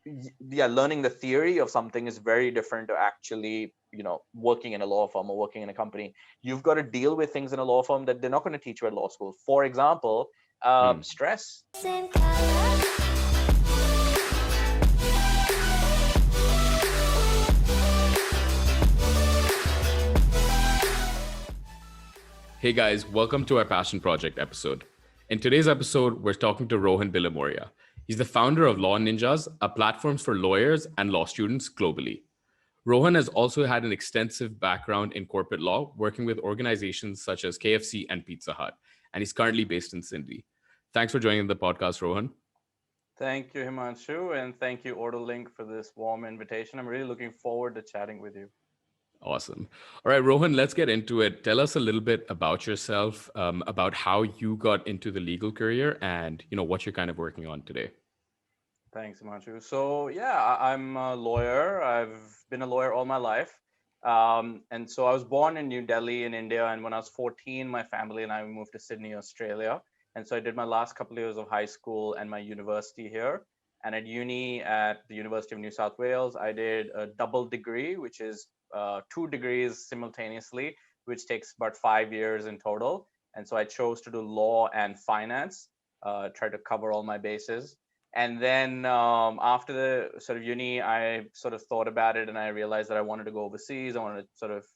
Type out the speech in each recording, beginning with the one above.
learning the theory of something is very different to actually, working in a law firm or working in a company. You've got to deal with things in a law firm that they're not going to teach you at law school. For example, Hmm. stress. Hey guys, welcome to our Passion Project episode. In today's episode, we're talking to Rohan Bilimoria. He's the founder of Law Ninjas, a platform for lawyers and law students globally. Rohan has also had an extensive background in corporate law, working with organizations such as KFC and Pizza Hut, and he's currently based in Sydney. Thanks for joining the podcast, Rohan. Thank you, Himanshu, and thank you, AutoLink, for this warm invitation. I'm really looking forward to chatting with you. Awesome. All right, Rohan, let's get into it. Tell us a little bit about yourself, about how you got into the legal career, and what you're kind of working on today. Thanks, Himanshu. So, yeah, I'm a lawyer. I've been a lawyer all my life. And so I was born in New Delhi in India. And when I was 14, my family and I moved to Sydney, Australia. And so I did my last couple of years of high school and my university here. And at uni at the University of New South Wales, I did a double degree, which is 2 degrees simultaneously, which takes about 5 years in total. And so I chose to do law and finance, try to cover all my bases. And then after the sort of uni, I sort of thought about it and I realized that I wanted to go overseas. I wanted to sort of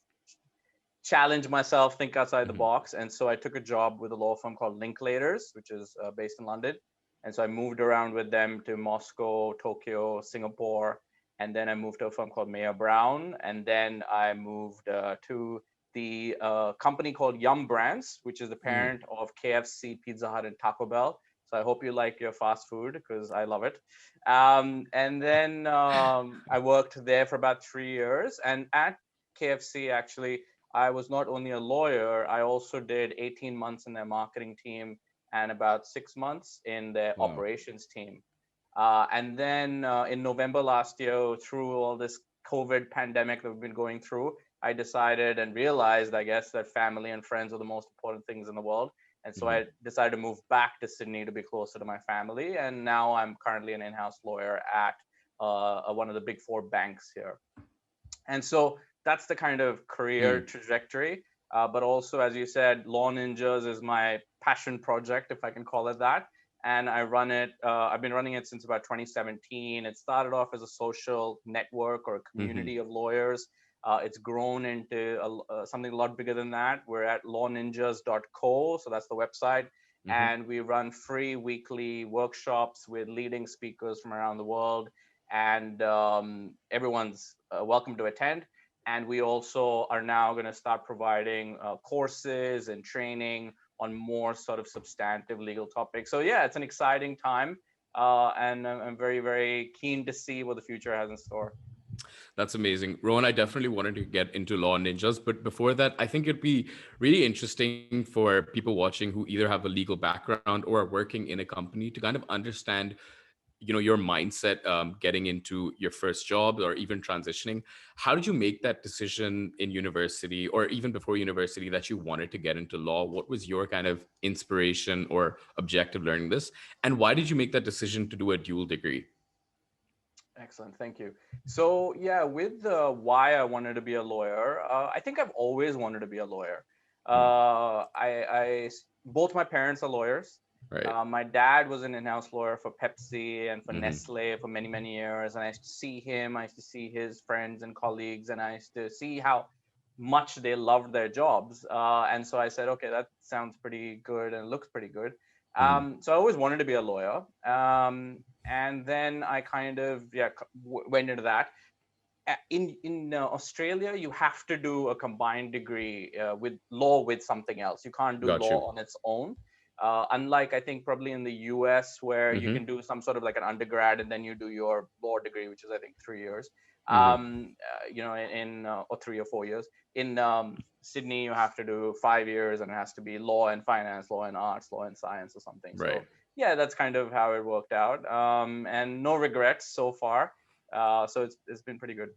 challenge myself, think outside the Mhm. box. And so I took a job with a law firm called Linklaters, which is based in London. And so I moved around with them to Moscow, Tokyo, Singapore. And then I moved to a firm called Mayer Brown. And then I moved to the company called Yum Brands, which is the Mm. parent of KFC, Pizza Hut, and Taco Bell. So I hope you like your fast food because I love it. And then I worked there for about 3 years. And at KFC, actually, I was not only a lawyer, I also did 18 months in their marketing team and about 6 months in their Wow. operations team. And then in November last year, through all this COVID pandemic that we've been going through, I decided and realized, I guess, that family and friends are the most important things in the world. And so Mhm. I decided to move back to Sydney to be closer to my family. And now I'm currently an in house lawyer at one of the big four banks here. And so that's the kind of career Mm. trajectory. But also, as you said, Law Ninjas is my passion project, if I can call it that. And I run it, I've been running it since about 2017. It started off as a social network or a Mhm. community of lawyers. It's grown into something a lot bigger than that. We're at lawninjas.co, so that's the website. Mhm. And we run free weekly workshops with leading speakers from around the world, and everyone's welcome to attend. And we also are now going to start providing courses and training on more sort of substantive legal topics. So yeah, it's an exciting time, and I'm very, very keen to see what the future has in store. That's amazing. Rowan, I definitely wanted to get into Law Ninjas, but before that, I think it'd be really interesting for people watching who either have a legal background or are working in a company to kind of understand your mindset, getting into your first job or even transitioning. How did you make that decision in university or even before university that you wanted to get into law? What was your kind of inspiration or objective learning this, and why did you make that decision to do a dual degree? Excellent, thank you. So yeah, with the why I wanted to be a lawyer, I think I've always wanted to be a lawyer. Hmm. Both my parents are lawyers. Right. My dad was an in-house lawyer for Pepsi and for Hmm. Nestle for many, many years, and I used to see him. I used to see his friends and colleagues, and I used to see how much they loved their jobs. And so I said, okay, that sounds pretty good and looks pretty good. Hmm. So I always wanted to be a lawyer. And then I kind of went into that. In Australia, you have to do a combined degree with law with something else. You can't do Got you. law on its own. Unlike I think probably in the US, where you Hmm. can do some sort of like an undergrad and then you do your law degree, which is I think 3 years. Hmm. Or 3 or 4 years. In Sydney, you have to do 5 years, and it has to be law and finance, law and arts, law and science, or something. Right. So yeah, that's kind of how it worked out. And no regrets so far. So it's been pretty good.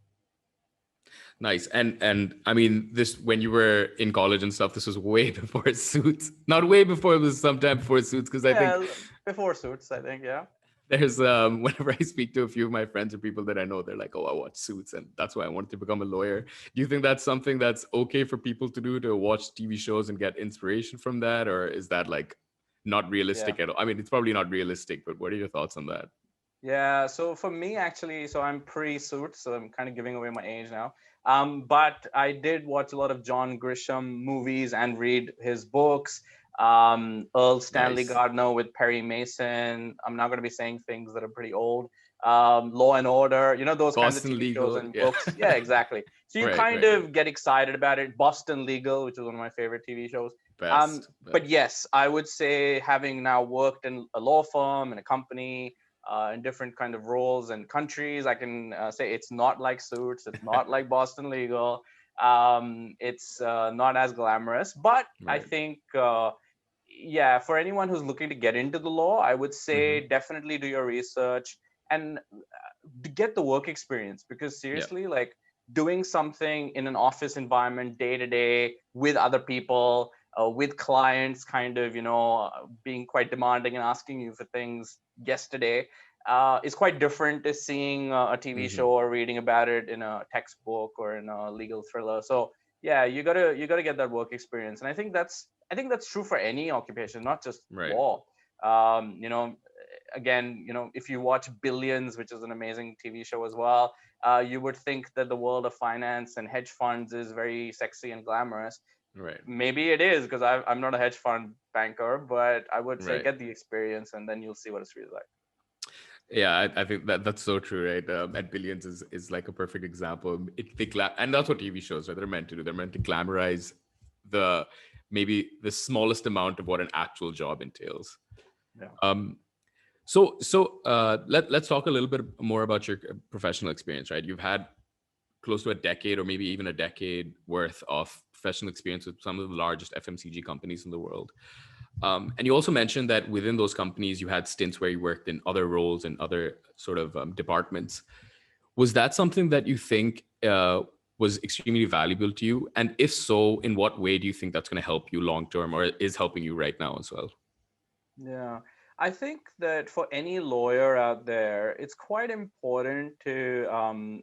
Nice. And I mean, this when you were in college and stuff, this was way before Suits. Not way before, it was sometime before Suits because I think Yeah, before Suits, I think. Yeah. there's whenever I speak to a few of my friends or people that I know, they're like, oh, I watch Suits and that's why I wanted to become a lawyer. Do you think that's something that's okay for people to do, to watch TV shows and get inspiration from that? Or is that like not Yeah. realistic at all? I mean, it's probably not realistic, but what are your thoughts on that? Yeah, so for me, actually, so I'm pre-suit, so I'm kind of giving away my age now. But I did watch a lot of John Grisham movies and read his books. Earl Stanley Nice. Gardner with Perry Mason. I'm not going to be saying things that are pretty old. Law and Order, those kinds of Boston TV shows Legal. and Yeah. books. Yeah, exactly. So you Right, kind right. of get excited about it. Boston Legal, which is one of my favorite TV shows. Best. But Best. yes, I would say having now worked in a law firm and a company in different kind of roles and countries. I can say it's not like Suits, it's not like Boston Legal. It's not as glamorous, but I Right. think, yeah, for anyone who's looking to get into the law, I would Mm-hmm. say definitely do your research and to get the work experience, because Yeah. seriously, like doing something in an office environment day to day with other people, with clients, kind of, being quite demanding and asking you for things yesterday, is quite different to seeing a TV Mm-hmm. show or reading about it in a textbook or in a legal thriller. So yeah, you gotta get that work experience, and I think that's true for any occupation, not just Right. law. You know, again, if you watch Billions, which is an amazing TV show as well, you would think that the world of finance and hedge funds is very sexy and glamorous. Right. Maybe it is, because I'm not a hedge fund banker, but I would say Right. get the experience and then you'll see what it's really like. Yeah, I think that that's so true, right? And Billions is like a perfect example. And that's what TV shows, right? They're meant to do. They're meant to glamorize the maybe the smallest amount of what an actual job entails. Yeah. Um, let's talk a little bit more about your professional experience, right? You've had close to a decade or maybe even a decade worth of professional experience with some of the largest FMCG companies in the world. And you also mentioned that within those companies, you had stints where you worked in other roles and other sort of departments. Was that something that you think was extremely valuable to you? And if so, in what way do you think that's going to help you long term or is helping you right now as well? Yeah. I think that for any lawyer out there, it's quite important to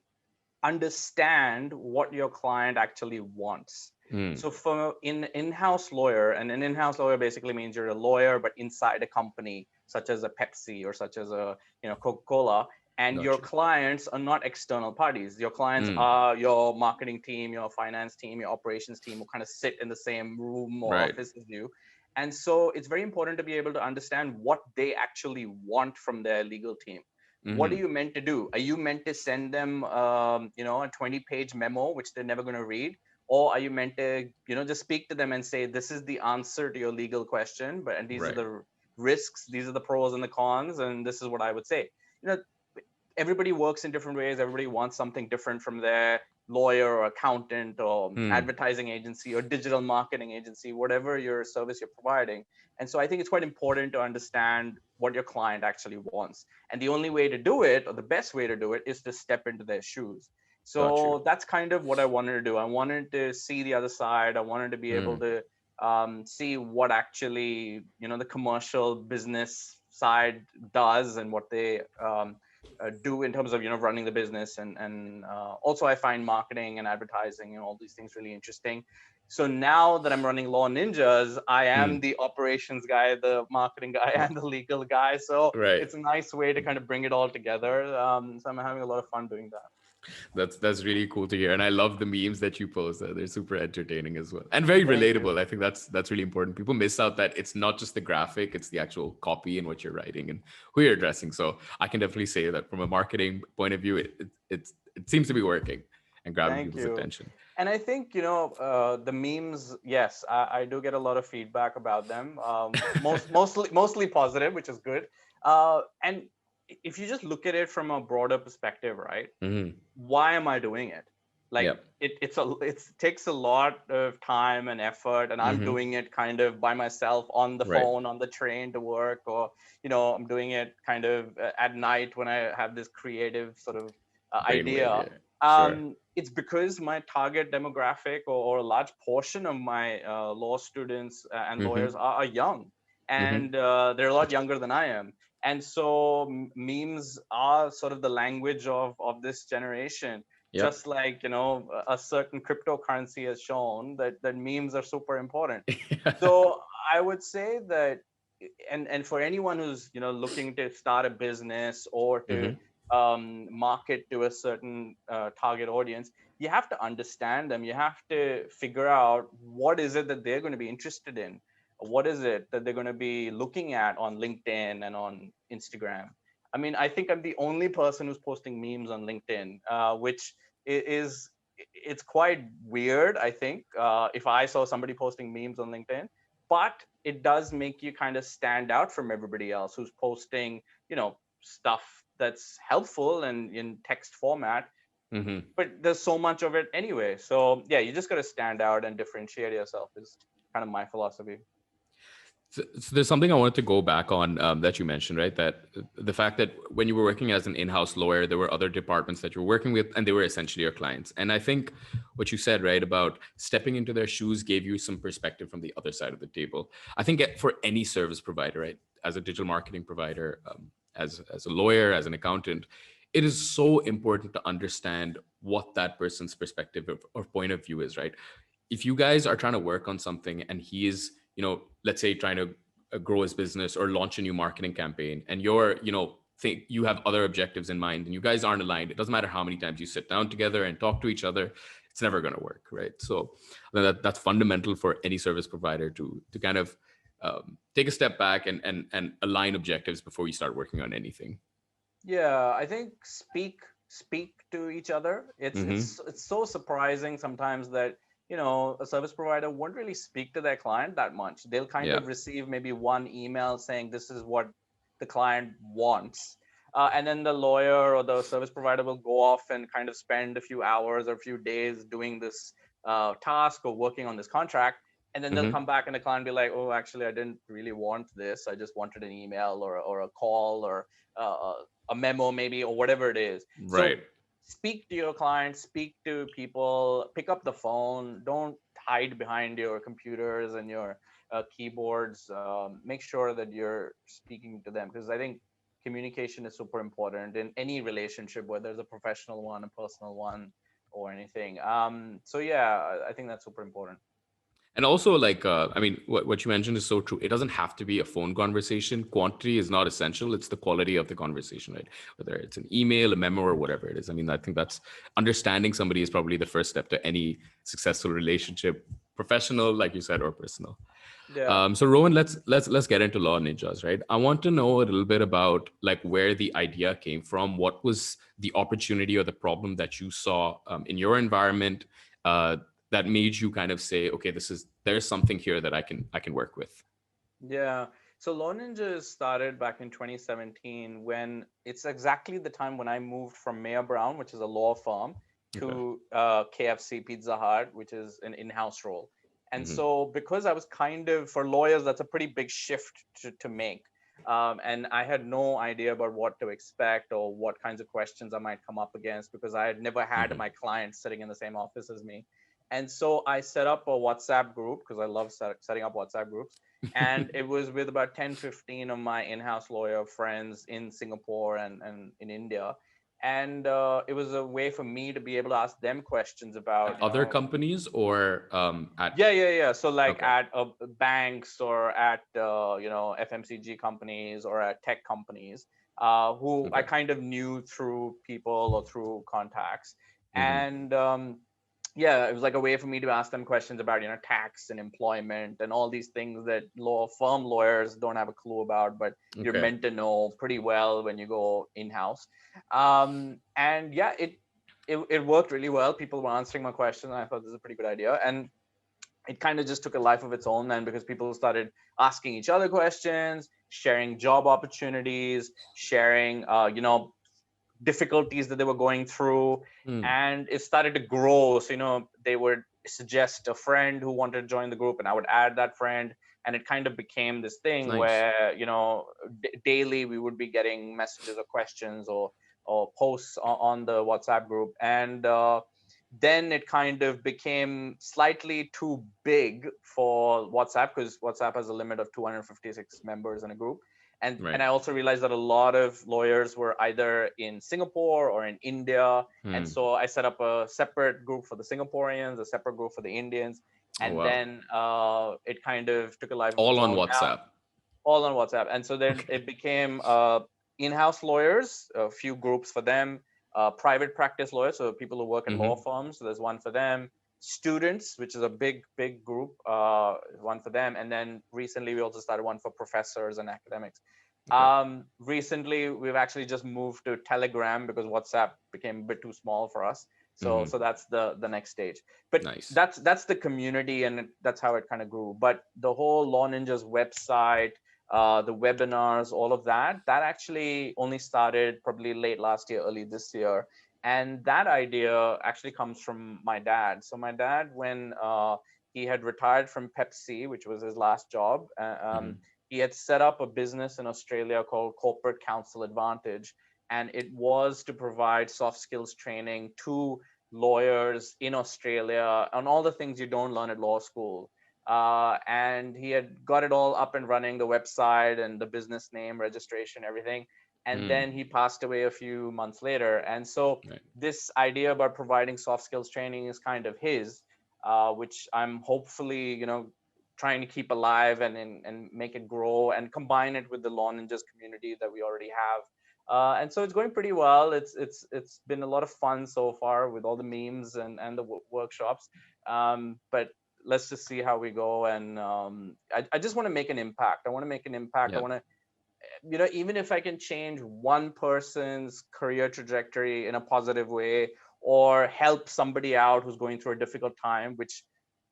understand what your client actually wants. Mm, So for in-house lawyer, and an in-house lawyer basically means you're a lawyer but inside a company such as a Pepsi or such as a Coca-Cola, and your gotcha. clients are not external parties. Your clients Mm, are your marketing team, your finance team, your operations team, who kind of sit in the same room or right. office as you. And so it's very important to be able to understand what they actually want from their legal team. What are Hmm. you meant to do? Are you meant to send them a 20-page memo which they're never going to read, or are you meant to just speak to them and say, this is the answer to your legal question, and these are Right. the risks, these are the pros and the cons, and this is what I would say. you know Everybody works in different ways. Everybody wants something different from their lawyer or accountant or Mm, advertising agency or digital marketing agency, whatever your service you're providing. And so I think it's quite important to understand what your client actually wants. And the only way to do it, or the best way to do it, is to step into their shoes. got you. So that's kind of what I wanted to do. I wanted to see the other side. I wanted to be able Mm, to see what actually, the commercial business side does, and what they do in terms of running the business, and also I find marketing and advertising and all these things really interesting. So now that I'm running Law Ninjas, I am mm, the operations guy, the marketing guy, and the legal guy. So right. it's a nice way to kind of bring it all together. So I'm having a lot of fun doing that. That's really cool to hear, and I love the memes that you post. They're super entertaining as well, and very Thank you. relatable. I think that's really important. People miss out that it's not just the graphic; it's the actual copy and what you're writing and who you're addressing. So I can definitely say that from a marketing point of view, it seems to be working and grabbing Thank people's you. attention. And I think, the memes, yes, I do get a lot of feedback about them. Mostly positive, which is good. And if you just look at it from a broader perspective, right? Hmm. Why am I doing it? Like, Yep. it takes a lot of time and effort, and I'm Hmm. doing it kind of by myself on the Right. phone, on the train to work, or I'm doing it kind of at night when I have this creative sort of Brainwave. idea. Yeah. Sure. It's because my target demographic, or a large portion of my law students and lawyers Hmm. are young, Hmm. and they're a lot younger than I am. And so memes are sort of the language of this generation. Yep. Just like, a certain cryptocurrency has shown that memes are super important. So I would say that, and for anyone who's looking to start a business or to Hmm. market to a certain target audience, you have to understand them. You have to figure out what is it that they're going to be interested in, what is it that they're going to be looking at on LinkedIn and on Instagram. I mean, I think I'm the only person who's posting memes on LinkedIn, which is it's quite weird. I think if I saw somebody posting memes on LinkedIn, but it does make you kind of stand out from everybody else who's posting, stuff that's helpful and in text format. Hmm. But there's so much of it anyway. So yeah, you just got to stand out and differentiate yourself is kind of my philosophy. So there's something I wanted to go back on that you mentioned, right? That the fact that when you were working as an in-house lawyer, there were other departments that you were working with, and they were essentially your clients. And I think what you said, right, about stepping into their shoes gave you some perspective from the other side of the table. I think for any service provider, right, as a digital marketing provider, as a lawyer, as an accountant, it is so important to understand what that person's perspective or point of view is, right? If you guys are trying to work on something and he is, let's say trying to grow his business or launch a new marketing campaign, and you're, think you have other objectives in mind and you guys aren't aligned, it doesn't matter how many times you sit down together and talk to each other, it's never going to work, right? So that's fundamental for any service provider to kind of take a step back and align objectives before you start working on anything. Yeah, I think speak to each other. It's Mm-hmm. it's it's so surprising sometimes that a service provider won't really speak to their client that much. They'll kind Yeah. of receive maybe one email saying this is what the client wants, and then the lawyer or the service provider will go off and kind of spend a few hours or a few days doing this task or working on this contract. And then they'll Mm-hmm. come back and the client be like, oh, actually, I didn't really want this. I just wanted an email or a call or uh, a memo maybe or whatever it is. So Right. speak to your clients, speak to people, pick up the phone, don't hide behind your computers and your keyboards. Make sure that you're speaking to them, because I think communication is super important in any relationship, whether it's a professional one, a personal one, or anything. So yeah, I think that's super important. And also, like, I mean, what you mentioned is so true. It doesn't have to be a phone conversation. Quantity is not essential. It's the quality of the conversation, right? Whether it's an email, a memo, or whatever it is. I mean, I think that's understanding somebody is probably the first step to any successful relationship, professional, like you said, or personal. Yeah. So Rowan, let's get into Law Ninjas, right? I want to know a little bit about like where the idea came from. What was the opportunity or the problem that you saw in your environment uh, that made you kind of say, okay, there's something here that I can work with. Yeah. So Law Ninjas started back in 2017, when it's exactly the time when I moved from Mayor Brown, which is a law firm, Okay. to KFC Pizza Hut, which is an in-house role. And Hmm. so because I was kind of, for lawyers, that's a pretty big shift to make. And I had no idea about what to expect or what kinds of questions I might come up against, because I had never had Hmm. my clients sitting in the same office as me. And so I set up a WhatsApp group, because I love setting up WhatsApp groups, and it was with about 10-15 of my in-house lawyer friends in Singapore and in India. And it was a way for me to be able to ask them questions At about, other companies or at yeah. So like okay. at banks or at FMCG companies or at tech companies, who I Okay. kind of knew through people or through contacts. Hmm. And yeah, it was like a way for me to ask them questions about tax and employment and all these things that law firm lawyers don't have a clue about, but you're Okay. meant to know pretty well when you go in-house. And yeah, it worked really well. People were answering my questions, and I thought this is a pretty good idea. And it kind of just took a life of its own then, because people started asking each other questions, sharing job opportunities, sharing difficulties that they were going through, Hmm. and it started to grow. So they would suggest a friend who wanted to join the group, and I would add that friend, and it kind of became this thing Nice. where daily we would be getting messages or questions or posts on the WhatsApp group. And then it kind of became slightly too big for WhatsApp, because WhatsApp has a limit of 256 members in a group. And Right. I also realized that a lot of lawyers were either in Singapore or in India. And Hmm. so I set up a separate group for the Singaporeans, a separate group for the Indians. Oh And wow. then it kind of took a life of All its on own. Now, WhatsApp. all on WhatsApp. And so then Okay. it became in-house lawyers, a few groups for them, private practice lawyers, so people who work at law Mm-hmm. firms. So there's one for them. Students, which is a big group, one for them. And then recently we also started one for professors and academics. Okay. Recently we've actually just moved to Telegram because WhatsApp became a bit too small for us. So Mm-hmm. so that's the next stage. But Nice. that's the community, and that's how it kind of grew. But the whole Law Ninjas website, the webinars, all of that actually only started probably late last year, early this year. And that idea actually comes from my dad. So my dad, when he had retired from Pepsi, which was his last job, Mm-hmm. he had set up a business in Australia called Corporate Counsel Advantage. And it was to provide soft skills training to lawyers in Australia on all the things you don't learn at law school. And he had got it all up and running, the website and the business name, registration, everything. And Mm. then he passed away a few months later. And so Right. this idea about providing soft skills training is kind of his, which I'm hopefully, trying to keep alive and make it grow and combine it with the Law Ninjas community that we already have. And so it's going pretty well. It's been a lot of fun so far with all the memes and the workshops. But let's just see how we go. And I just want to make an impact. I want to make an impact. I Yeah. want to, even if I can change one person's career trajectory in a positive way, or help somebody out who's going through a difficult time, which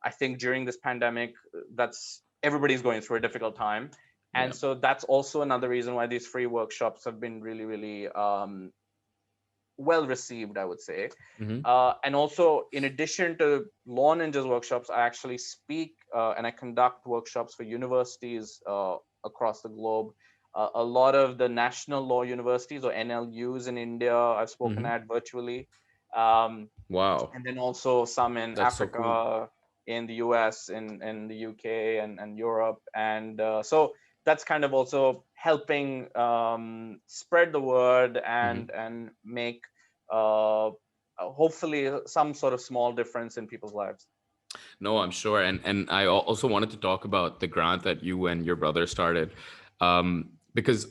I think during this pandemic, that's everybody's going through a difficult time. And Yeah. so that's also another reason why these free workshops have been really, really well received, I would say. Mm-hmm. And also, in addition to Law Ninjas workshops, I actually speak and I conduct workshops for universities across the globe. A lot of the national law universities, or NLUs, in India, I've spoken Mm-hmm. at virtually. Um, Wow. and then also some in That's so cool. Africa, in the US, in the UK, and Europe. And so that's kind of also helping spread the word Mm-hmm. and make hopefully some sort of small difference in people's lives. No, I'm sure. And I also wanted to talk about the grant that you and your brother started, because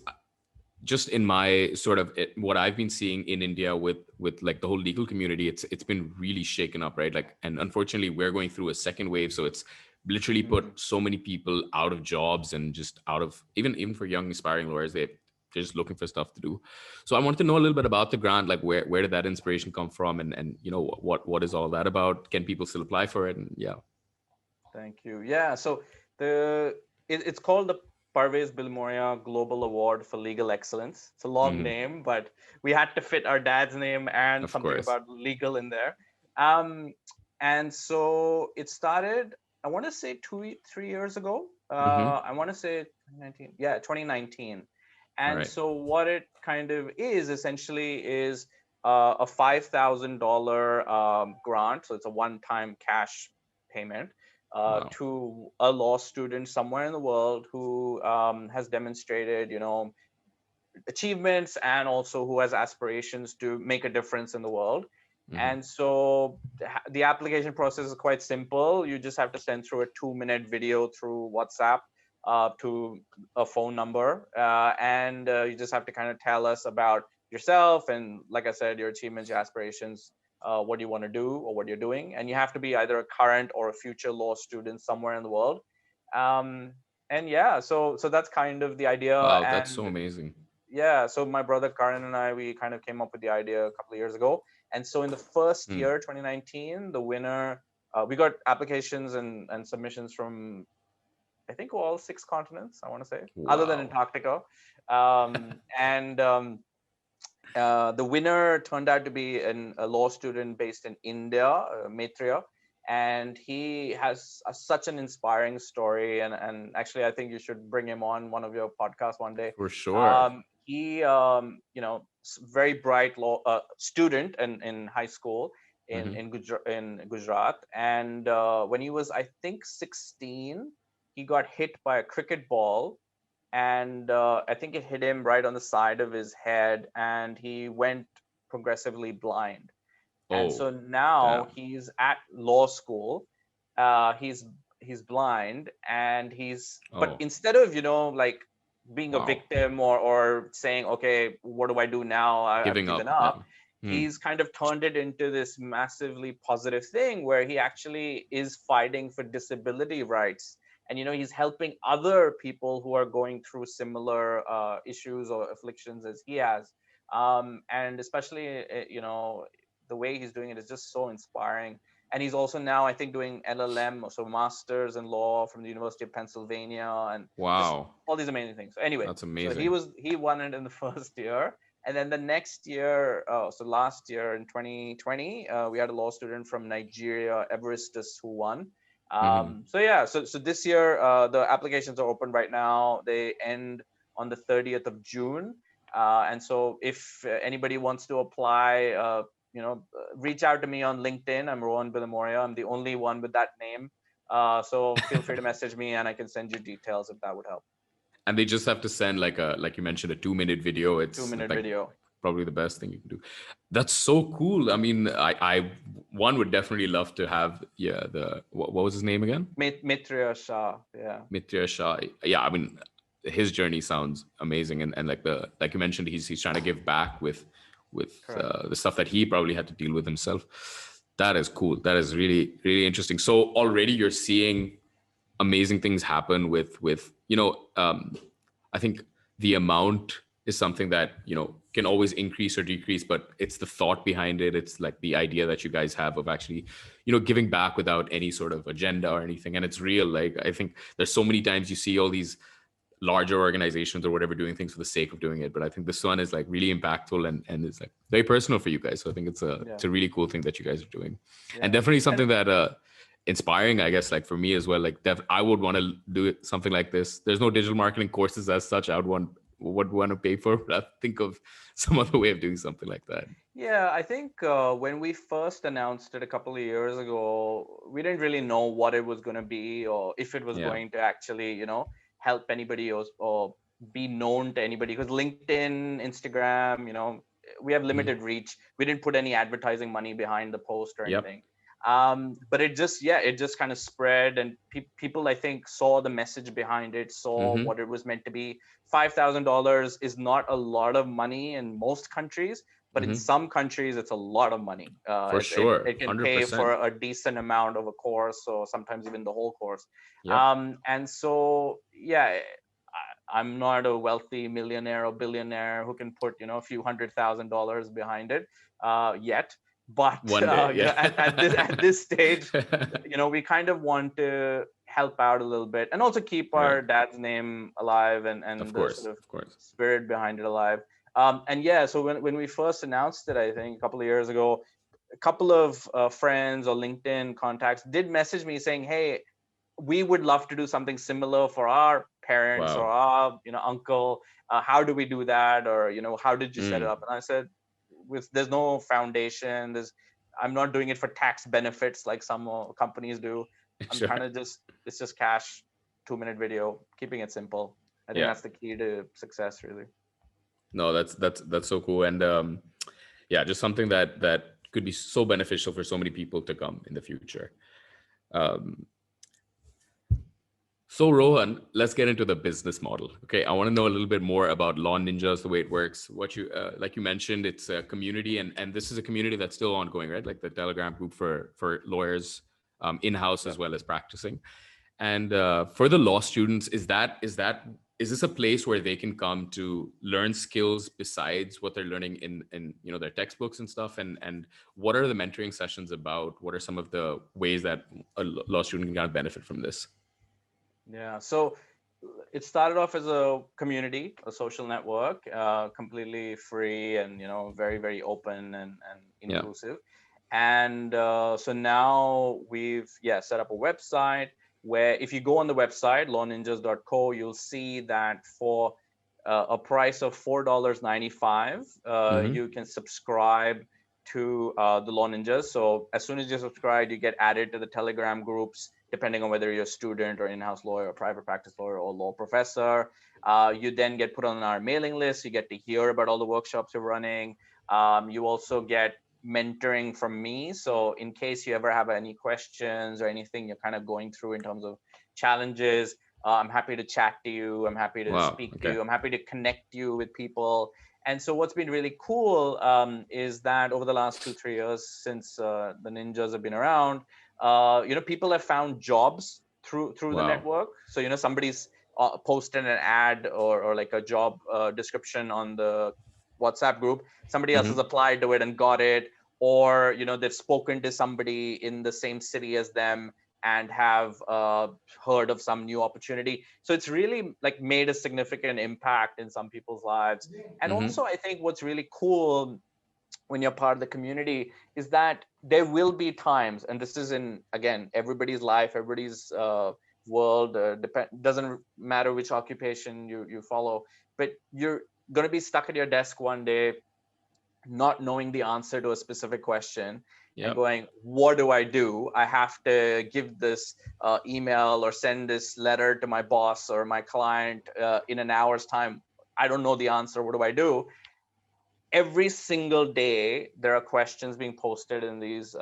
just in my sort of what I've been seeing in India with like the whole legal community, it's been really shaken up, right? Like, and unfortunately, we're going through a second wave, so it's literally put Mm. so many people out of jobs and just out of even for young aspiring lawyers, they're just looking for stuff to do. So I wanted to know a little bit about the grant, like where did that inspiration come from, and what is all that about? Can people still apply for it? And yeah. Thank you. Yeah, so it's called the Purvez Bilimoria Global Award for Legal Excellence. It's a long Hmm. name, but we had to fit our dad's name and Of something course. about legal in there. Um, and so it started, I want to say 3 years ago. Hmm. I want to say 2019. Yeah, 2019. All And right. so what it kind of is essentially is a $5,000 grant. So it's a one-time cash payment Wow. to a law student somewhere in the world who has demonstrated, achievements, and also who has aspirations to make a difference in the world. Hmm. And so the application process is quite simple. You just have to send through a 2-minute video through WhatsApp to a phone number, and you just have to kind of tell us about yourself and, like I said, your achievements, your aspirations, what you want to do or what you're doing. And you have to be either a current or a future law student somewhere in the world. Um, and yeah, so that's kind of the idea. Wow, that's so And amazing. yeah, so my brother Karan and I, we kind of came up with the idea a couple of years ago. And so in the first Hmm. year, 2019, the winner, we got applications and submissions from, I think, all 6 continents, I want to say, other than Wow. Antarctica. And The winner turned out to be a law student based in India, Maitreya. And he has such an inspiring story. And actually, I think you should bring him on one of your podcasts one day. For sure. He, very bright law student in high school Hmm. in Gujarat. And when he was, I think, 16, he got hit by a cricket ball and I think it hit him right on the side of his head, and he went progressively blind. And so Oh, now damn. he's at law school. He's blind, and but Oh, instead of like being a wow. victim, or saying, okay, what do I do now? I've Giving given up. Yeah. up. Hmm. He's kind of turned it into this massively positive thing where he actually is fighting for disability rights, and he's helping other people who are going through similar issues or afflictions as he has. And especially the way he's doing it is just so inspiring. And he's also now, I think, doing LLM, so masters in law from the University of Pennsylvania, and just Wow. all these amazing things. So anyway, That's so amazing. he won it in the first year. And then the next year, so last year in 2020, we had a law student from Nigeria, Everestus, who won. Hmm. So yeah, so this year, the applications are open right now. They end on the 30th of June. And so if anybody wants to apply, reach out to me on LinkedIn. I'm Rohan Bilimoria. I'm the only one with that name. So feel free to message me, and I can send you details if that would help. And they just have to send like like you mentioned, a 2 minute video. Two It's minute like video. probably the best thing you can do. That's so cool. I mean, I one would definitely love to have, yeah, the what was his name again? Mitriya Shah. Yeah. Mitya Shah. Yeah, I mean, his journey sounds amazing, and like you mentioned, he's trying to give back with Correct. the stuff that he probably had to deal with himself. That is cool. That is really really interesting. So already you're seeing amazing things happen with I think the amount is something that can always increase or decrease, but it's the thought behind it. It's like the idea that you guys have of actually giving back without any sort of agenda or anything, and it's real. Like, I think there's so many times you see all these larger organizations or whatever doing things for the sake of doing it, but I think this one is like really impactful, and it's like very personal for you guys. So I think Yeah. it's a really cool thing that you guys are doing, and Yeah. definitely And something that inspiring, I guess, like for me as well. Like, I would want to do it, something like this. There's no digital marketing courses as such I would want to pay for, but I think of some other way of doing something like that. yeah, I think when we first announced it a couple of years ago, we didn't really know what it was going to be, or if it was Yeah. going to actually, help anybody, or be known to anybody. Because LinkedIn, Instagram, we have Mhm. limited reach. We didn't put any advertising money behind the post or Yep. anything. But it just kind of spread, and people, I think, saw the message behind it, saw Hmm. what it was meant to be. $5,000 is not a lot of money in most countries, but in Hmm. some countries it's a lot of money. For sure. It can pay 100%. for a decent amount of a course, or sometimes even the whole course. Yep. And so yeah, I'm not a wealthy millionaire or billionaire who can put a few $100,000 behind it yet. But One day. Yeah. at this stage, we kind of want to help out a little bit, and also keep Right. our dad's name alive, Of and the course. sort of Of course. spirit behind it alive. And yeah, so when we first announced it, I think a couple of years ago, a couple of friends or LinkedIn contacts did message me saying, hey, we would love to do something similar for our parents or Wow. our uncle. How do we do that? Or how did you set it Mm. up? And I said, there's no foundation. I'm not doing it for tax benefits like some companies do. I'm Sure. trying to it's just cash, 2 minute video, keeping it simple. I think Yeah. that's the key to success, really. No, that's so cool, and yeah, just something that could be so beneficial for so many people to come in the future. Um, So Rohan, let's get into the business model. Okay, I want to know a little bit more about Law Ninjas, the way it works. What you like you mentioned, it's a community, and this is a community that's still ongoing, right? Like the Telegram group for lawyers, in house as Yep. well as practicing. And for the law students, is this a place where they can come to learn skills besides what they're learning in their textbooks and stuff? And what are the mentoring sessions about? What are some of the ways that a law student can kind of benefit from this? Yeah. So it started off as a community, a social network, completely free, and very, very open and Yeah. inclusive. And so now we've set up a website where, if you go on the website lawninjas.co, you'll see that for a price of $4.95, Mm-hmm. you can subscribe to the Law Ninjas. So as soon as you subscribe, you get added to the Telegram groups. depending on whether you're a student or in-house lawyer or private practice lawyer or law professor. You then get put on our mailing list. You get to hear about all the workshops you're running. You also get mentoring from me. So in case you ever have any questions or anything you're kind of going through in terms of challenges, I'm happy to chat to you. I'm happy to Wow. speak to Okay. you. I'm happy to connect you with people. And so what's been really cool is that over the last 2-3 years since the ninjas have been around, people have found jobs through the Wow. network. So somebody's posted an ad or like a job description on the WhatsApp group. Somebody else has Mm-hmm. applied to it and got it, or they've spoken to somebody in the same city as them and have heard of some new opportunity. So it's really like made a significant impact in some people's lives. And Mm-hmm. also, I think what's really cool when you're part of the community is that there will be times, and this is in, again, everybody's life, everybody's world, doesn't matter which occupation you follow, but you're going to be stuck at your desk one day not knowing the answer to a specific question and Yep. going, what do I do? I have to give this email or send this letter to my boss or my client in an hour's time. I don't know the answer. What do I do? Every single day there are questions being posted in these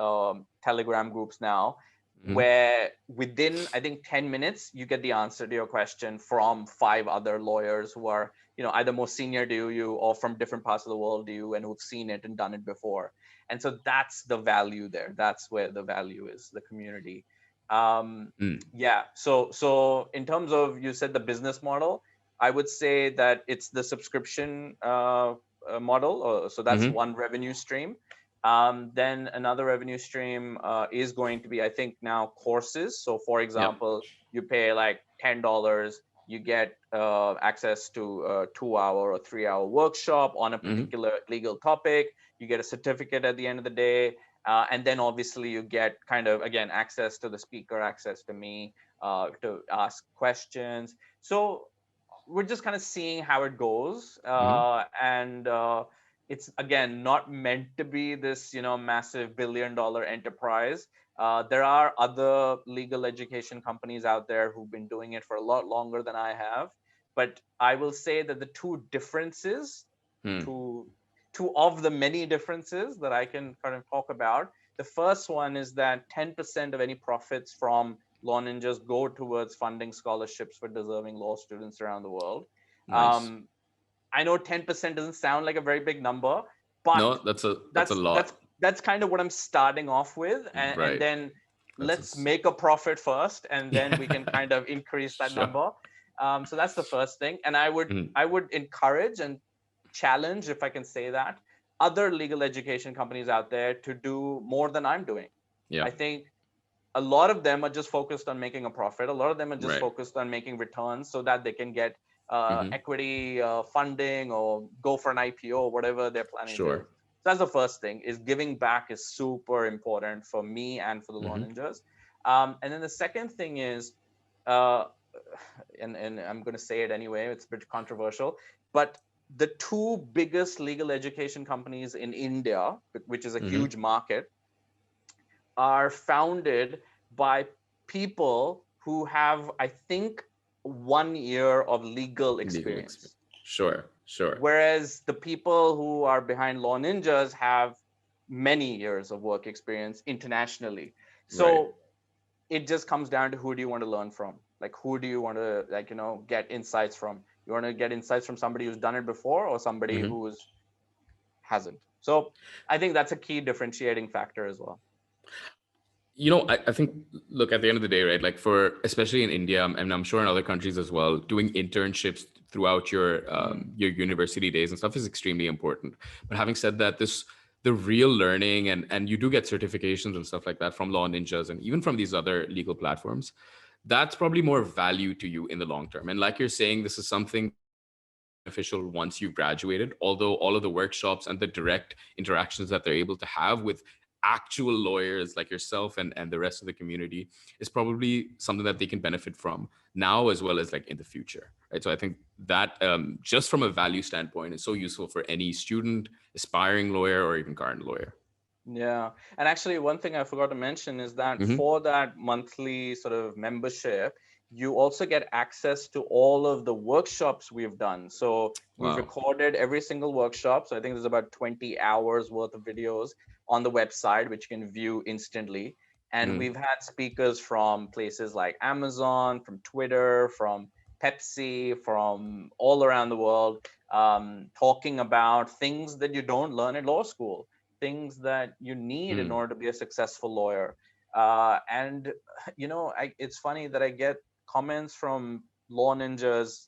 Telegram groups now, Mm-hmm. where within, I think, 10 minutes you get the answer to your question from 5 other lawyers who are either more senior to you or from different parts of the world to you and who've seen it and done it before. And so that's the value there. That's where the value is, the community. Mm. Yeah, so in terms of, you said the business model, I would say that it's the subscription model. So that's Mm-hmm. one revenue stream. Then another revenue stream is going to be, I think, now courses. So for Yep. example, you pay like $10, you get access to a 2-hour or 3-hour workshop on a Mm-hmm. particular legal topic. You get a certificate at the end of the day. And then obviously you get kind of, again, access to the speaker, access to me, to ask questions. So we're just kind of seeing how it goes, Mm-hmm. and it's, again, not meant to be this massive $1 billion enterprise. There are other legal education companies out there who've been doing it for a lot longer than I have, but I will say that the two differences, Mm. two of the many differences that I can kind of talk about. The first one is that 10% of any profits from Law Ninjas go towards funding scholarships for deserving law students around the world. Nice. Um, I know 10% doesn't sound like a very big number, but No, that's a that's lot. that's that's kind of what I'm starting off with, and Right. then That's let's make a profit first, and then we can kind of increase that sure. number. So that's the first thing, and I would Mm. I would encourage and challenge, if I can say that, other legal education companies out there to do more than I'm doing. Yeah. I think a lot of them are just focused on making a profit. A lot of them are just Right. focused on making returns so that they can get Mm-hmm. equity funding or go for an IPO or whatever they're planning to do. Sure. So that's the first thing, is giving back is super important for me and for the Law Mm-hmm. Ninjas. And then the second thing is, uh, and I'm going to say it anyway, it's a bit controversial, but the two biggest legal education companies in India, which is a Mm-hmm. huge market, are founded by people who have, I think, 1 year of legal Legal experience. experience. Sure. Sure. Whereas the people who are behind Law Ninjas have many years of work experience internationally. Right. So it just comes down to, who do you want to learn from? Like, who do you want to, get insights from? You want to get insights from somebody who's done it before or somebody Mm-hmm. who's hasn't? So I think that's a key differentiating factor as well. I think, look, at the end of the day, right, like, for especially in India, and I'm sure in other countries as well, doing internships throughout your university days and stuff is extremely important. But having said that, the real learning, and you do get certifications and stuff like that from Law Ninjas and even from these other legal platforms, that's probably more value to you in the long term. And like you're saying, this is something beneficial once you've graduated, although all of the workshops and the direct interactions that they're able to have with actual lawyers like yourself and the rest of the community is probably something that they can benefit from now as well as like in the future, right? So I think that, just from a value standpoint, is so useful for any student, aspiring lawyer, or even current lawyer. Yeah. And actually, one thing I forgot to mention is that Hmm. for that monthly sort of membership, you also get access to all of the workshops we've done. So we've Wow. recorded every single workshop. So I think there's about 20 hours worth of videos on the website, which you can view instantly. And Mm. we've had speakers from places like Amazon, from Twitter, from Pepsi, from all around the world, talking about things that you don't learn in law school, things that you need in Mm. order to be a successful lawyer. And it's funny that I get comments from law ninjas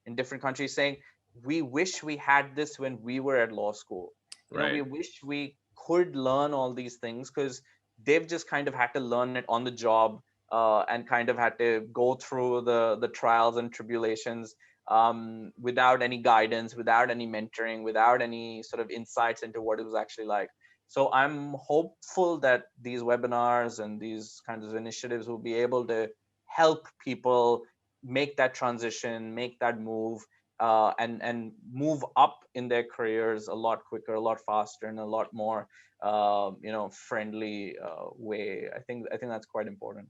in different countries saying, "We wish we had this when we were at law school. We Right. wish we could learn all these things because they've just kind of had to learn it on the job." And kind of had to go through the trials and tribulations without any guidance, without any mentoring, without any sort of insights into what it was actually like. So I'm hopeful that these webinars and these kinds of initiatives will be able to help people make that transition, make that move, and move up in their careers a lot quicker, a lot faster, and a lot more friendly way. I think that's quite important.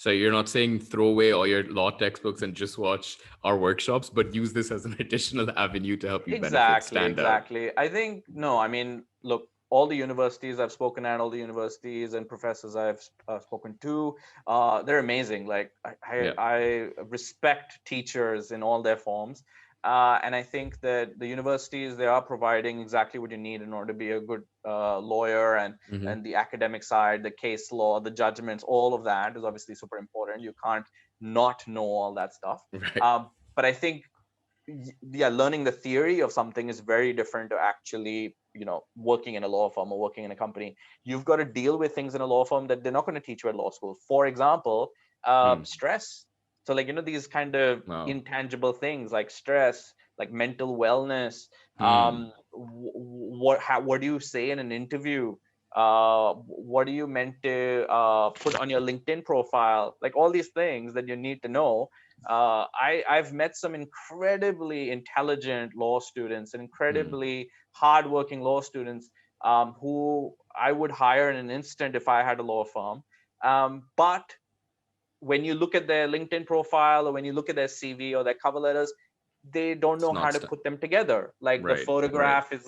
So you're not saying throw away all your law textbooks and just watch our workshops, but use this as an additional avenue to help you benefit, Exactly, stand out. exactly. I think no, I mean, look, all the universities I've spoken at, all the universities and professors I've spoken to, they're amazing. Like Yeah. I respect teachers in all their forms, and I think that the universities, they are providing exactly what you need in order to be a good lawyer, Hmm. and the academic side, the case law, the judgments, all of that is obviously super important. You can't not know all that stuff. Right. But I think yeah, learning the theory of something is very different to actually working in a law firm or working in a company. You've got to deal with things in a law firm that they're not going to teach you at law school. For example, Mm. stress. So like these kind of Wow. intangible things like stress, like mental wellness. Mm. What do you say in an interview? What are you meant to put on your LinkedIn profile? Like all these things that you need to know. I've met some incredibly intelligent law students and Mm. incredibly hardworking law students who I would hire in an instant if I had a law firm. But when you look at their LinkedIn profile or when you look at their CV or their cover letters, they don't It's know how not to stuff. put them together. Like the Right. Right. photograph is,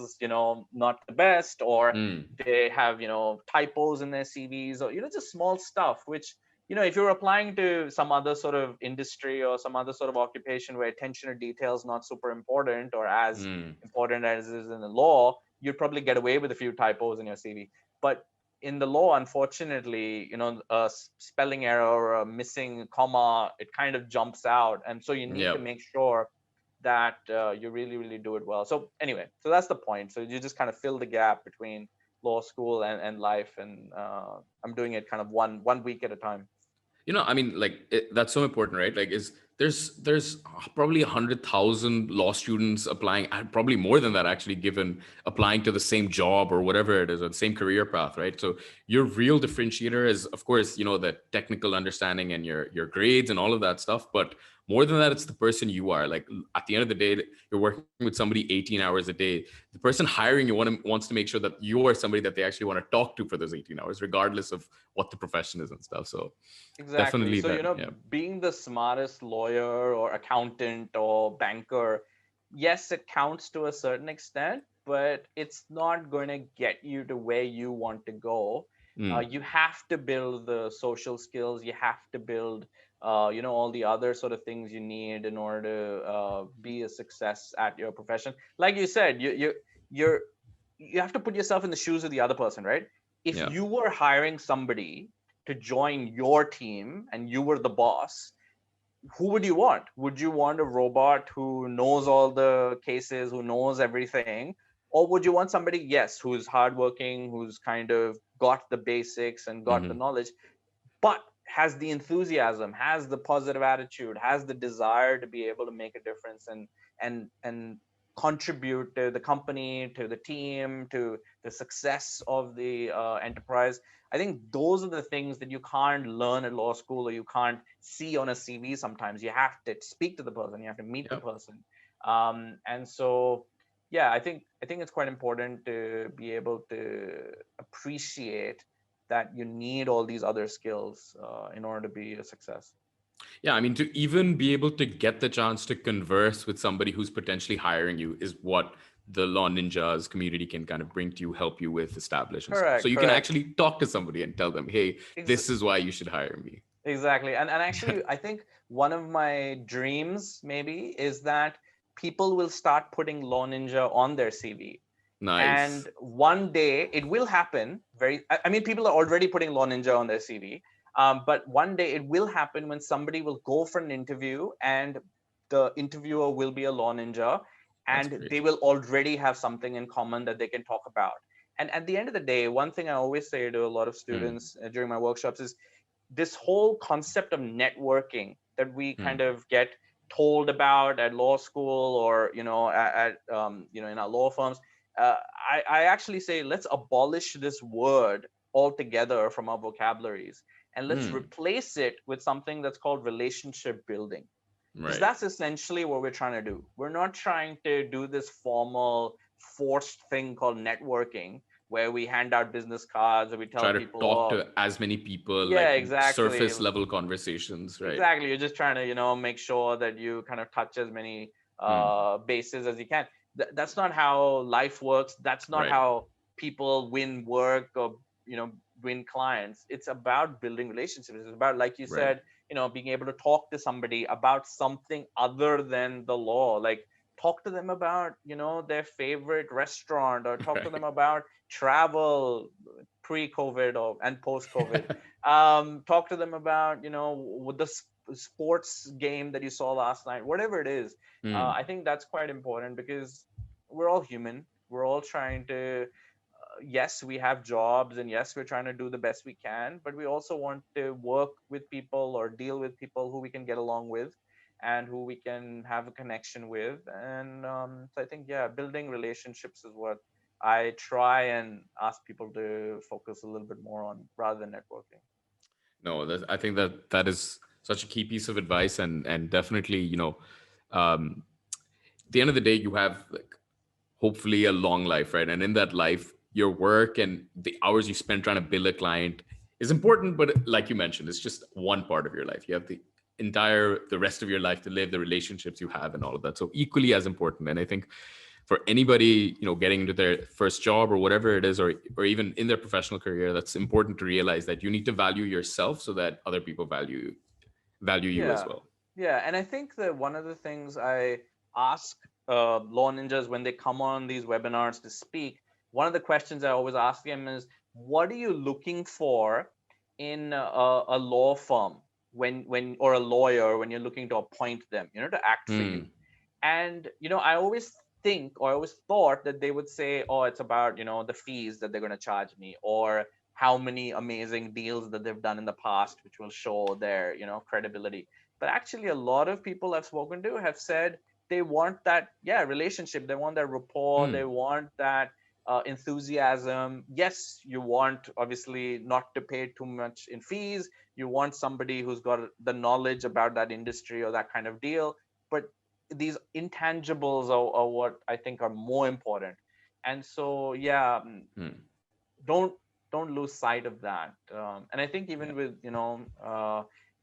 not the best, or Mm. they have, typos in their CVs, or, just small stuff, which, if you're applying to some other sort of industry or some other sort of occupation where attention to detail is not super important or as Mm. important as it is in the law, you'd probably get away with a few typos in your CV. But in the law, unfortunately, a spelling error or a missing comma, it kind of jumps out, and so you need to Yep. make sure that you really, really do it well. So anyway, so that's the point. So you just kind of fill the gap between law school and life, and I'm doing it kind of one week at a time. I mean, like that's so important, right? Like, is there's probably 100,000 law students applying, and probably more than that actually, given applying to the same job or whatever it is, or the same career path, right? So your real differentiator is, of course, the technical understanding and your grades and all of that stuff. But more than that, it's the person you are. Like at the end of the day, you're working with somebody 18 hours a day. The person hiring you wants to make sure that you are somebody that they actually want to talk to for those 18 hours, regardless of what the profession is and stuff. So Exactly. definitely So, that. Yeah. being the smartest lawyer or accountant or banker, yes, it counts to a certain extent, but it's not going to get you to where you want to go. Mm. You have to build the social skills. You have to build, all the other sort of things you need in order to be a success at your profession. Like you said, you're you have to put yourself in the shoes of the other person, right? If Yeah. you were hiring somebody to join your team and you were the boss, who would you want? Would you want a robot who knows all the cases, who knows everything? Or would you want somebody, yes, who's hardworking, who's kind of got the basics and got the Hmm. knowledge, but has the enthusiasm, has the positive attitude, has the desire to be able to make a difference and contribute to the company, to the team, to the success of the enterprise. I think those are the things that you can't learn at law school or you can't see on a CV. Sometimes you have to speak to the person, you have to meet the Yeah. person, and so yeah, I think it's quite important to be able to appreciate that you need all these other skills in order to be a success. Yeah, I mean, to even be able to get the chance to converse with somebody who's potentially hiring you is what the Law Ninjas community can kind of bring to you, help you with, establish and stuff. So Correct, you can correct. actually talk to somebody and tell them, hey, Ex- this is why you should hire me. exactly. And actually, I think one of my dreams maybe is that people will start putting Law Ninja on their CV. Nice. And one day it will happen. I mean, people are already putting Law Ninja on their CV. But one day it will happen when somebody will go for an interview and the interviewer will be a Law Ninja, That's and they great. will already have something in common that they can talk about. And at the end of the day, one thing I always say to a lot of Hmm. students during my workshops is this whole concept of networking that we kind Hmm. of get told about at law school, or in our law firms. I actually say, let's abolish this word altogether from our vocabularies, and let's Hmm. replace it with something that's called relationship building, because Right. that's essentially what we're trying to do. We're not trying to do this formal forced thing called networking, where we hand out business cards and we tell Try to people, talk oh, to as many people, yeah, like exactly. surface level conversations, right? Exactly. You're just trying to, make sure that you kind of touch as many Hmm. bases as you can. That's not how life works. That's not Right. how people win work or, win clients. It's about building relationships. It's about, like you Right. said, being able to talk to somebody about something other than the law. Like, talk to them about, their favorite restaurant, or talk to them Right. about travel pre-COVID or and post-COVID. Talk to them about, with the sports game that you saw last night, whatever it is. Hmm. I think that's quite important, because we're all human. We're all trying to, yes, we have jobs, and yes, we're trying to do the best we can, but we also want to work with people or deal with people who we can get along with and who we can have a connection with. And so I think, yeah, building relationships is what I try and ask people to focus a little bit more on, rather than networking. No, I think that is such a key piece of advice, and definitely, um, at the end of the day, you have like hopefully a long life, right? And in that life, your work and the hours you spend trying to bill a client is important, but like you mentioned, it's just one part of your life. You have the rest of your life to live, the relationships you have and all of that. So equally as important. And I think for anybody, getting into their first job or whatever it is, or even in their professional career, that's important to realize that you need to value yourself so that other people value you as Yeah, well. yeah, and I think that one of the things I ask law ninjas when they come on these webinars to speak, one of the questions I always ask them is, "What are you looking for in a law firm, when or a lawyer, when you're looking to appoint them, to act for you?" Hmm. And I always think, or I always thought, that they would say, "Oh, it's about the fees that they're going to charge me, or how many amazing deals that they've done in the past, which will show their credibility." But actually, a lot of people I've spoken to have said they want that, yeah, relationship. They want that rapport. They Hmm. want that enthusiasm. Yes, you want, obviously, not to pay too much in fees. You want somebody who's got the knowledge about that industry or that kind of deal. But these intangibles are what I think are more important. And so, yeah, Hmm. don't don't lose sight of that. And I think, Yeah. even with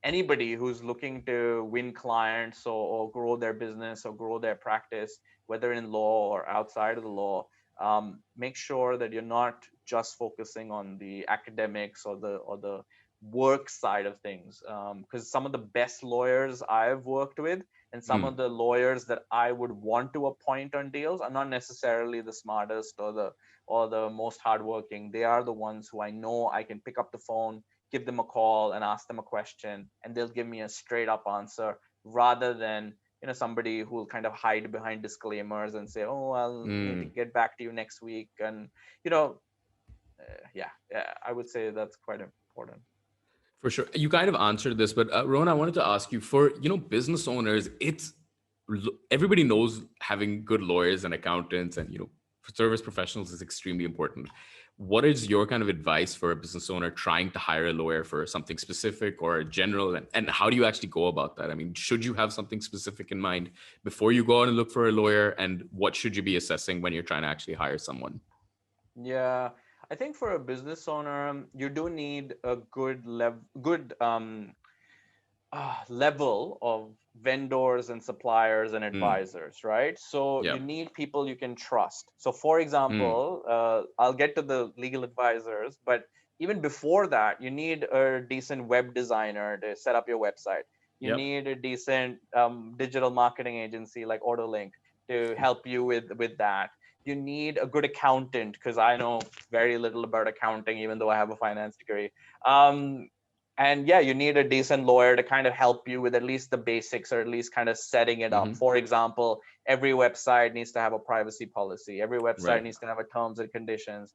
anybody who's looking to win clients, or grow their business or grow their practice, whether in law or outside of the law, make sure that you're not just focusing on the academics or the work side of things, because some of the best lawyers I've worked with, and some Hmm. of the lawyers that I would want to appoint on deals, are not necessarily the smartest or the most hardworking. They are the ones who I know I can pick up the phone, give them a call, and ask them a question, and they'll give me a straight up answer, rather than somebody who will kind of hide behind disclaimers and say, "Oh, I'll maybe Hmm. get back to you next week." And you know, yeah, I would say that's quite important. For sure. You kind of answered this, but Rohan, I wanted to ask you for, business owners, everybody knows having good lawyers and accountants and, service professionals is extremely important. What is your kind of advice for a business owner trying to hire a lawyer for something specific or general? And how do you actually go about that? I mean, should you have something specific in mind before you go out and look for a lawyer? And what should you be assessing when you're trying to actually hire someone? Yeah. I think for a business owner, you do need a good level of vendors and suppliers and Mm. advisors, right? So you Yep. need people you can trust. So, for Mm. example, I'll get to the legal advisors, but even before that, you need a decent web designer to set up your website. You Yep. need a decent digital marketing agency like AutoLink to help you with that. You need a good accountant, because I know very little about accounting, even though I have a finance degree. Um, and yeah, you need a decent lawyer to kind of help you with at least the basics, or at least kind of setting it up. Hmm. For example, every website needs to have a privacy policy, every website Right. needs to have a terms and conditions,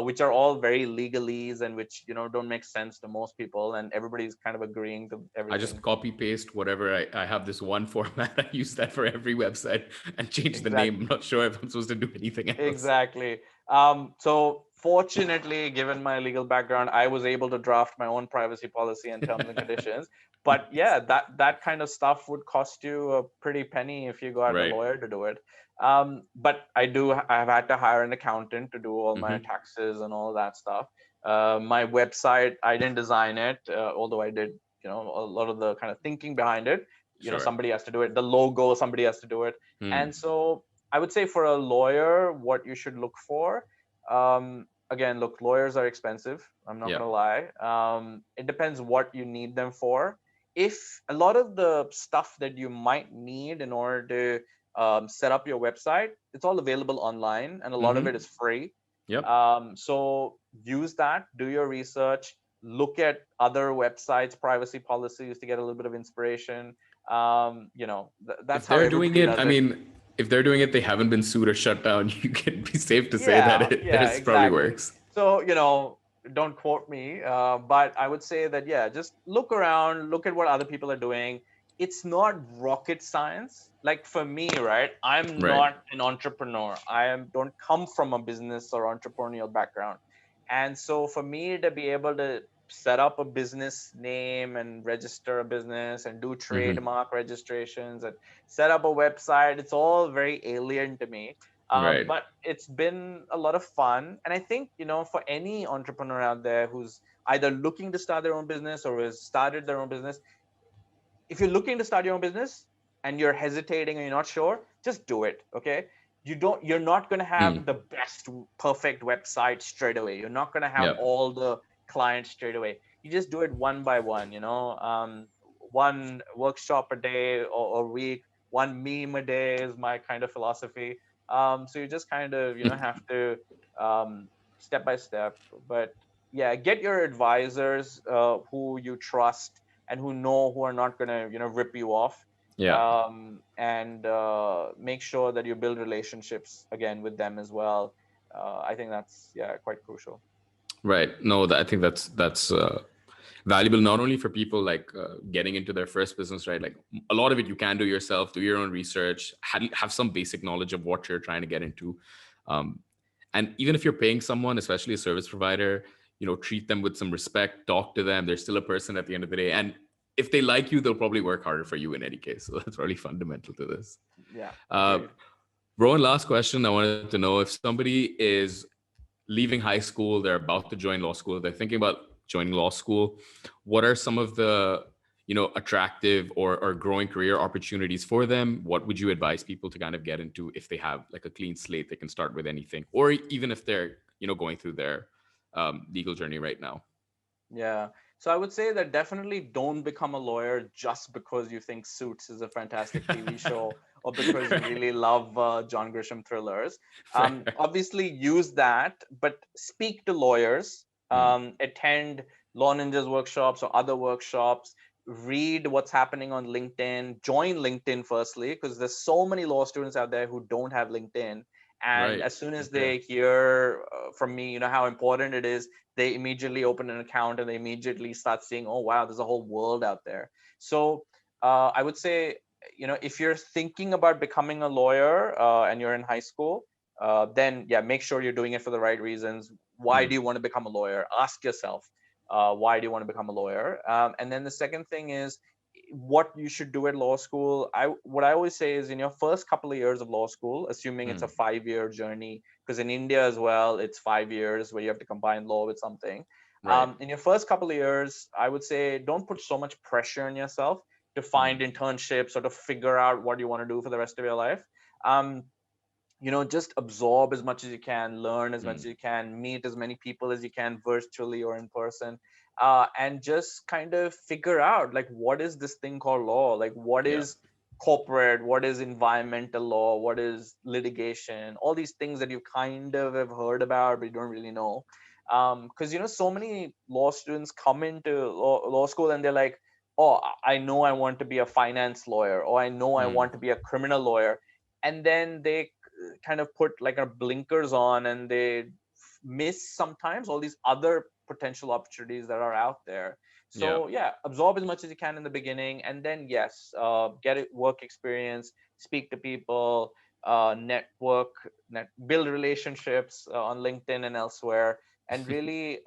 which are all very legalese, and which don't make sense to most people, and everybody's kind of agreeing to I just everything. copy paste whatever I have this one format. I use that for every website and change the name. Exactly. I'm not sure if I'm supposed to do anything else. Exactly. So fortunately, given my legal background, I was able to draft my own privacy policy and terms and conditions. But Nice. yeah, that kind of stuff would cost you a pretty penny if you got a Right. lawyer to do it. But I've had to hire an accountant to do all my Hmm. taxes and all that stuff. My website, I didn't design it, although I did, a lot of the kind of thinking behind it. Sure. Somebody has to do it. The logo, somebody has to do it. And Hmm. so I would say for a lawyer, what you should look for. Again, look, lawyers are expensive. I'm not Yeah. gonna lie. It depends what you need them for. If a lot of the stuff that you might need in order to set up your website, it's all available online, and a lot of it Hmm. is free. Yep. So use that. Do your research. Look at other websites, privacy policies to get a little bit of inspiration. That's If how they're doing everybody it, does I it. mean, if they're doing it, they haven't been sued or shut down. You can be safe to say that Yeah, yeah, this probably exactly. works. So, don't quote me, but I would say that, yeah, just look around, look at what other people are doing. It's not rocket science. Like for me, right? I'm Right. not an entrepreneur. Don't come from a business or entrepreneurial background. And so for me to be able to set up a business name and register a business and do Hmm. trademark registrations and set up a website, it's all very alien to me. Right. But it's been a lot of fun. And I think, for any entrepreneur out there who's either looking to start their own business or has started their own business, if you're looking to start your own business and you're hesitating and you're not sure, just do it. Okay. You're not going to have Mm. the best, perfect website straight away. You're not going to have Yeah. all the clients straight away. You just do it one by one, one workshop a day or a week, one meme a day is my kind of philosophy. So you just kind of, have to, um, step by step. But yeah, get your advisors who you trust and who are not going to rip you off, Yeah. and make sure that you build relationships again with them as well. I think that's, yeah, quite crucial. Right. No, I think that's valuable not only for people like getting into their first business, right? Like a lot of it you can do yourself, do your own research, have some basic knowledge of what you're trying to get into. Um, and even if you're paying someone, especially a service provider, treat them with some respect, talk to them. They're still a person at the end of the day. And if they like you, they'll probably work harder for you in any case. So that's really fundamental to this. Yeah, Uh, agreed. Rowan, last question. I wanted to know if somebody is leaving high school, they're about to join law school, they're thinking about joining law school. What are some of the attractive or growing career opportunities for them? What would you advise people to kind of get into if they have like a clean slate, they can start with anything, or even if they're going through their legal journey right now? Yeah. So I would say that definitely don't become a lawyer just because you think Suits is a fantastic TV show or because you Right. really love John Grisham thrillers. Fair. Obviously, use that, but speak to lawyers, Hmm. attend Law Ninjas workshops or other workshops, read what's happening on LinkedIn, join LinkedIn firstly, because there's so many law students out there who don't have LinkedIn. And Right. as soon as Okay. they hear from me, how important it is, they immediately open an account and they immediately start seeing, oh wow, there's a whole world out there. So I would say, if you're thinking about becoming a lawyer and you're in high school, then yeah, make sure you're doing it for the right reasons. Why Hmm. do you want to become a lawyer? Ask yourself, why do you want to become a lawyer? And then the second thing is, what you should do at law school, what I always say is, in your first couple of years of law school, assuming it's a Mm, 5-year journey, because in India as well, it's 5 years where you have to combine law with something. right. In your first couple of years, I would say don't put so much pressure on yourself to find Mm, internships or to figure out what you want to do for the rest of your life. Um, just absorb as much as you can, learn as much as mm, you can, meet as many people as you can, virtually or in person, and just kind of figure out, like, what is this thing called law, like what yeah. is corporate, what is environmental law, what is litigation, all these things that you kind of have heard about but you don't really know. Because so many law students come into law school and they're like, oh, I know I want to be a finance lawyer, or I know I Mm, want to be a criminal lawyer, and then they kind of put like a blinkers on, and they miss sometimes all these other potential opportunities that are out there. yeah. So yeah, absorb as much as you can in the beginning, and then yes, get it, work experience, speak to people, build relationships on LinkedIn and elsewhere, and really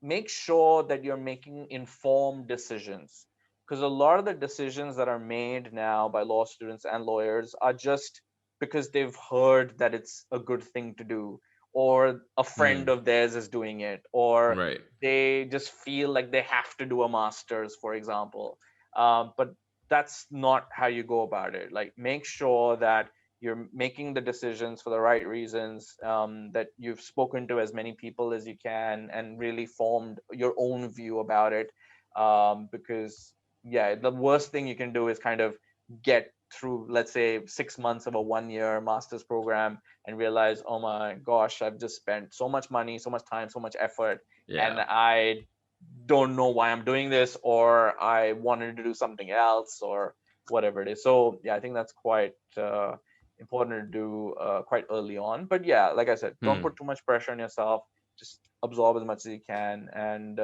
make sure that you're making informed decisions, because a lot of the decisions that are made now by law students and lawyers are just because they've heard that it's a good thing to do, or a friend Mm, of theirs is doing it, or right. they just feel like they have to do a master's, for example. But that's not how you go about it. Like, make sure that you're making the decisions for the right reasons, that you've spoken to as many people as you can and really formed your own view about it. Because yeah, the worst thing you can do is kind of get through, let's say, 6 months of a 1 year master's program and realize, oh my gosh, I've just spent so much money, so much time, so much effort, and Yeah. I don't know why I'm doing this, or I wanted to do something else, or whatever it is. So yeah, I think that's quite important to do quite early on. But yeah, like I said, don't Mm, put too much pressure on yourself. Just absorb as much as you can, and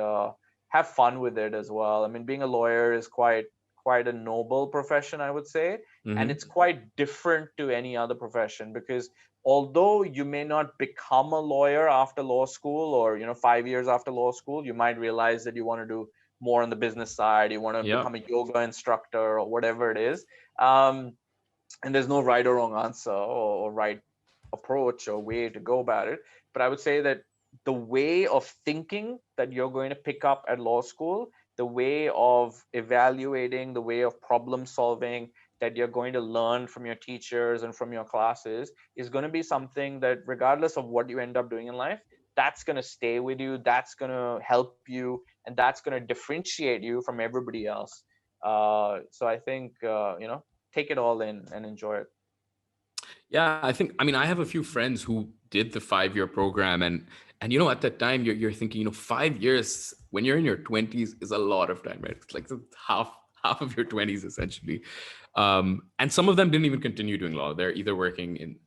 have fun with it as well. I mean, being a lawyer is quite a noble profession, I would say, and mm-hmm. it's quite different to any other profession, because although you may not become a lawyer after law school, or 5 years after law school, you might realize that you want to do more on the business side, you want to Yeah. become a yoga instructor or whatever it is. Um, and there's no right or wrong answer, or right approach or way to go about it. But I would say that the way of thinking that you're going to pick up at law school, the way of evaluating, the way of problem solving that you're going to learn from your teachers and from your classes, is going to be something that, regardless of what you end up doing in life, that's going to stay with you, that's going to help you, and that's going to differentiate you from everybody else. So I think, take it all in and enjoy it. Yeah, I mean, I have a few friends who did the 5 year program, and at that time you're thinking, 5 years when you're in your 20s is a lot of time, right? It's like half of your 20s essentially. And some of them didn't even continue doing law. They're either working in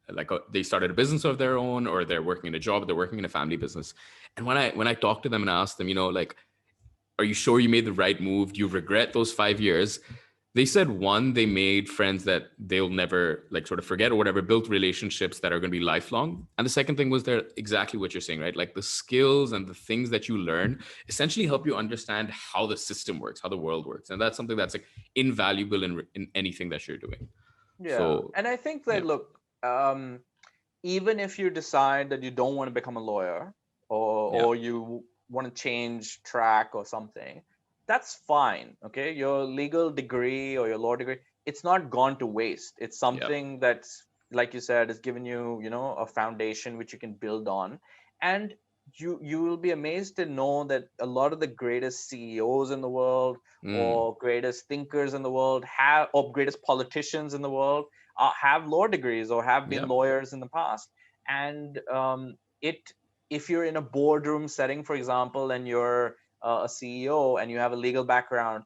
they started a business of their own, or they're working in a job, they're working in a family business. And when I talk to them and ask them, like, are you sure you made the right move? Do you regret those 5 years? They said, one, they made friends that they'll never like sort of forget or whatever, built relationships that are going to be lifelong. And the second thing was they're exactly what you're saying, right? Like the skills and the things that you learn essentially help you understand how the system works, how the world works. And that's something that's like invaluable in anything that you're doing. Yeah, So and I think yeah. that, look, even if you decide that you don't want to become a lawyer, Yeah. or you want to change track or something, that's fine. Okay, your legal degree or your law degree, it's not gone to waste. It's Yeah. something that's, like you said, has given you, a foundation which you can build on. And you will be amazed to know that a lot of the greatest CEOs in the world, Mm. or greatest thinkers in the world, have or greatest politicians in the world, have law degrees or have been Yeah. lawyers in the past. And it if you're in a boardroom setting, for example, and you're a CEO and you have a legal background,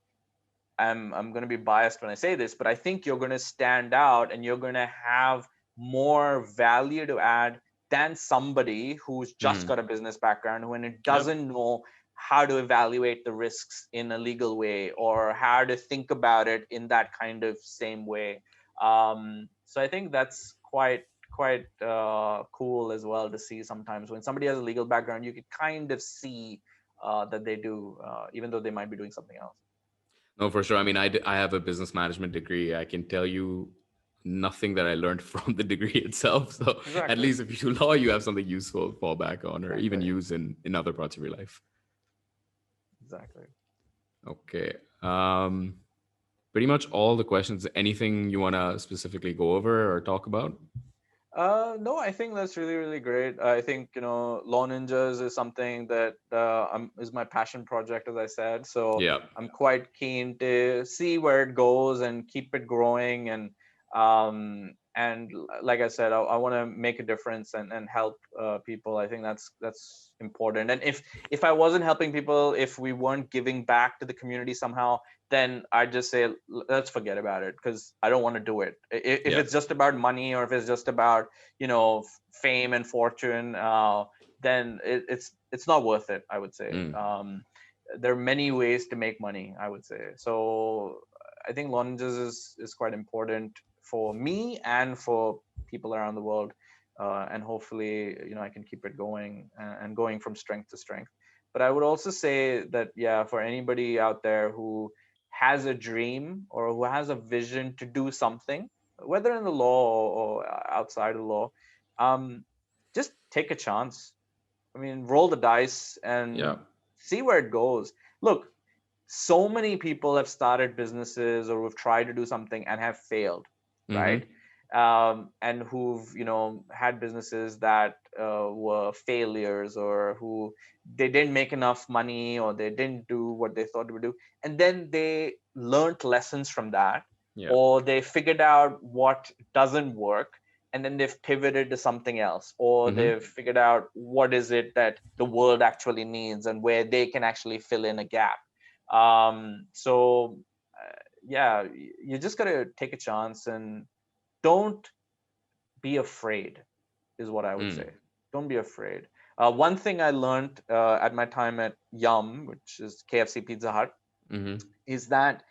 I'm going to be biased when I say this, but I think you're going to stand out and you're going to have more value to add than somebody who's just Mm. got a business background, who, and it Yep. doesn't know how to evaluate the risks in a legal way, or how to think about it in that kind of same way. So I think that's quite cool as well to see. Sometimes when somebody has a legal background, you can kind of see that they do, even though they might be doing something else. No, for sure. I mean, I have a business management degree. I can tell you nothing that I learned from the degree itself. So at Exactly. least if you do law, you have something useful to fall back on, or even Exactly. use in other parts of your life. Exactly. Okay. Pretty much all the questions. Anything you want to specifically go over or talk about? No, I think that's really, really great. I think, Law Ninjas is something that is my passion project, as I said. So Yeah. I'm quite keen to see where it goes and keep it growing. And like I said, I want to make a difference and help people. I think that's important. And if I wasn't helping people, if we weren't giving back to the community somehow, then I'd just say let's forget about it because I don't want to do it. If Yeah. it's just about money or if it's just about fame and fortune, then it's not worth it, I would say. Mm. There are many ways to make money, I would say. So I think lunges is quite important for me and for people around the world, and hopefully I can keep it going and going from strength to strength. But I would also say that, yeah, for anybody out there who has a dream or who has a vision to do something, whether in the law or outside of the law, um, just take a chance. I mean, roll the dice Yeah. and see where it goes. Look, so many people have started businesses or who've tried to do something and have failed, Mm-hmm. right? And who've had businesses that were failures, or who they didn't make enough money, or they didn't do what they thought they would do, and then they learned lessons from that, Yeah. or they figured out what doesn't work, and then they've pivoted to something else, or Mm-hmm. they've figured out what is it that the world actually needs and where they can actually fill in a gap. So yeah, you just gotta take a chance and don't be afraid, is what I would Mm. say. Don't be afraid. One thing I learned at my time at Yum, which is KFC Pizza Hut, Mm-hmm. is that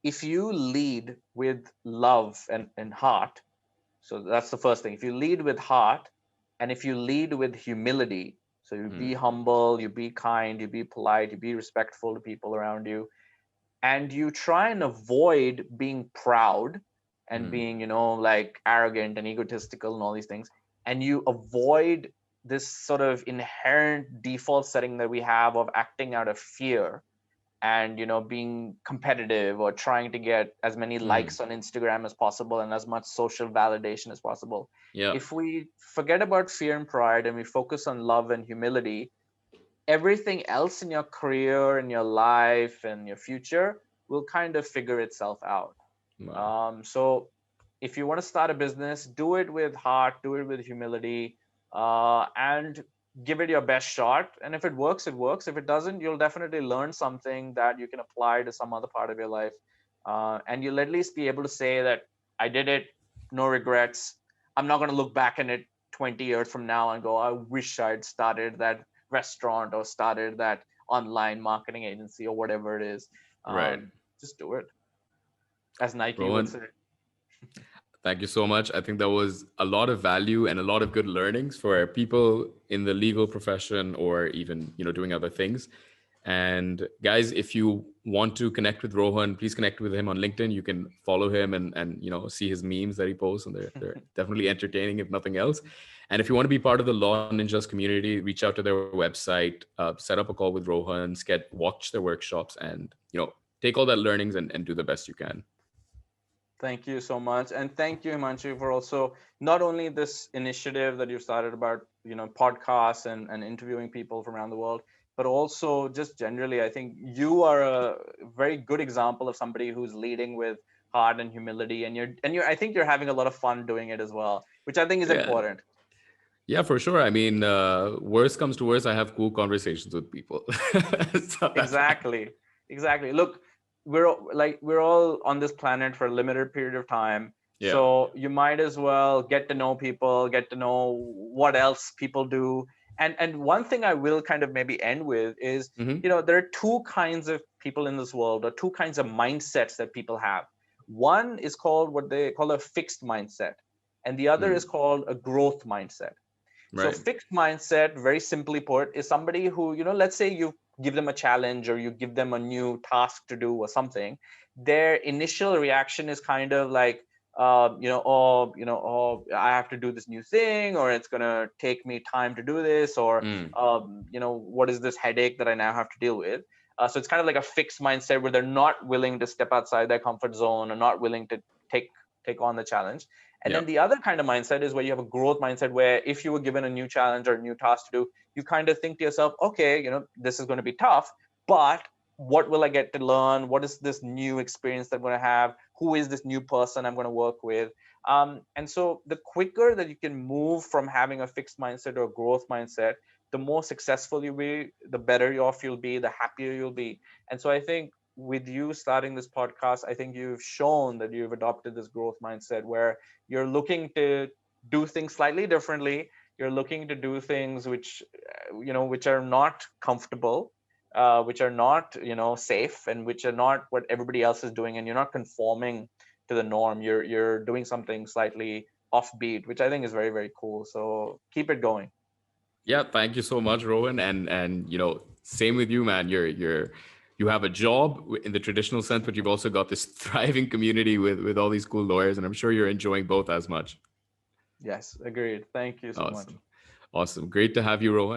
if you lead with love and heart, so that's the first thing. If you lead with heart, and if you lead with humility, so you Mm. be humble, you be kind, you be polite, you be respectful to people around you, and you try and avoid being proud and Mm. being like arrogant and egotistical and all these things, and you avoid this sort of inherent default setting that we have of acting out of fear and being competitive or trying to get as many Mm. likes on Instagram as possible and as much social validation as possible. Yeah. If we forget about fear and pride and we focus on love and humility, everything else in your career and your life and your future will kind of figure itself out. Wow. So if you want to start a business, do it with heart, do it with humility, and give it your best shot. And if it works, it works. If it doesn't, you'll definitely learn something that you can apply to some other part of your life. And you'll at least be able to say that I did it, no regrets. I'm not going to look back in it 20 years from now and go, I wish I'd started that restaurant or started that online marketing agency or whatever it is. Right. Just do it, as Nike would Rohan, say. thank you so much. I think that was a lot of value and a lot of good learnings for people in the legal profession or even, doing other things. And guys, if you want to connect with Rohan, please connect with him on LinkedIn. You can follow him and see his memes that he posts, and they're definitely entertaining, if nothing else. And if you want to be part of the Law Ninjas community, reach out to their website, set up a call with Rohan, watch their workshops, and take all that learnings and do the best you can. Thank you so much. And thank you, Himanshu, for also not only this initiative that you started about, podcasts and interviewing people from around the world, but also just generally, I think you are a very good example of somebody who's leading with heart and humility. And I think you're having a lot of fun doing it as well, which I think is Yeah. important. Yeah, for sure. I mean, worst comes to worst, I have cool conversations with people. So that's fine. Exactly. Exactly. Look, we're all on this planet for a limited period of time. Yeah. So you might as well get to know people, get to know what else people do. And one thing I will kind of maybe end with is, Hmm. there are two kinds of people in this world, or two kinds of mindsets that people have. One is called what they call a fixed mindset, and the other is Mm. called a growth mindset. So Right. fixed mindset, very simply put, is somebody who, let's say give them a challenge or you give them a new task to do or something, their initial reaction is kind of like, I have to do this new thing, or it's gonna take me time to do this, or Mm. what is this headache that I now have to deal with? So it's kind of like a fixed mindset where they're not willing to step outside their comfort zone or not willing to take take on the challenge. And Yeah. then the other kind of mindset is where you have a growth mindset, where if you were given a new challenge or a new task to do, you kind of think to yourself, okay, this is going to be tough, but what will I get to learn? What is this new experience that I'm going to have? Who is this new person I'm going to work with? And so the quicker that you can move from having a fixed mindset or a growth mindset, the more successful you'll be, the better off you'll be, the happier you'll be. And so I think with you starting this podcast, I think you've shown that you've adopted this growth mindset where you're looking to do things slightly differently. You're looking to do things which are not comfortable, which are not safe, and which are not what everybody else is doing, and you're not conforming to the norm. You're doing something slightly offbeat, which I think is very, very cool. So keep it going. Yeah, thank you so much, Rohan. And same with you, man. You have a job in the traditional sense, but you've also got this thriving community with all these cool lawyers, and I'm sure you're enjoying both as much. Yes, agreed. Thank you so much. Awesome. Awesome. Great to have you, Rohan.